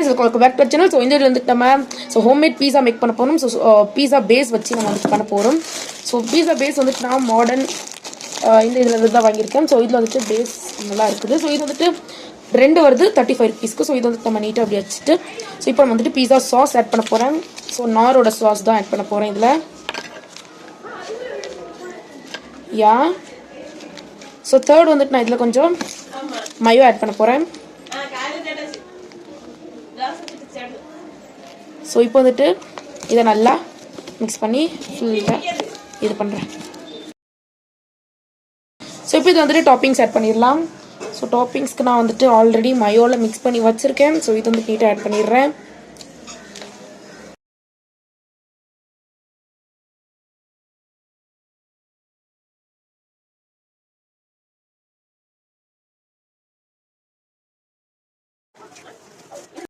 Friends, welcome back to channel. So இந்த இதில் வந்துட்டு நம்ம ஹோம்மேட் பீஸா மேக் பண்ண போகிறோம். ஸோ பீஸா பேஸ் வச்சு நம்ம வந்துட்டு பண்ண போகிறோம். ஸோ பீஸா பேஸ் வந்துட்டு நான் மாடர்ன் இந்த இதில் இருந்து தான் வாங்கியிருக்கேன். ஸோ இதில் வந்துட்டு பேஸ் நல்லா இருக்குது. ஸோ இது வந்துட்டு 2 வருது 35 ருபீஸ்க்கு. ஸோ இது வந்துட்டு நம்ம நீட்டாக அப்படி வச்சுட்டு ஸோ இப்போ நம்ம வந்துட்டு பீஸா சாஸ் ஆட் பண்ண போகிறேன். ஸோ நாரோட சாஸ் தான் ஆட் பண்ண போகிறேன் இதில். ஸோ தேர்ட் வந்துட்டு நான் இதில் கொஞ்சம் மயோ ஆட் பண்ண போகிறேன். ஸோ இப்போ வந்துட்டு இதை நல்லா மிக்ஸ் பண்ணி ஃபுல்லாக இது பண்ணுறேன். ஸோ இப்போ இது வந்துட்டு டாப்பிங்ஸ் ஆட் பண்ணிடலாம். ஸோ டாப்பிங்ஸ்க்கு நான் வந்துட்டு ஆல்ரெடி மயோவில் மிக்ஸ் பண்ணி வச்சுருக்கேன். ஸோ இது வந்துட்டு நீட்டாக ஆட் பண்ணிடுறேன்.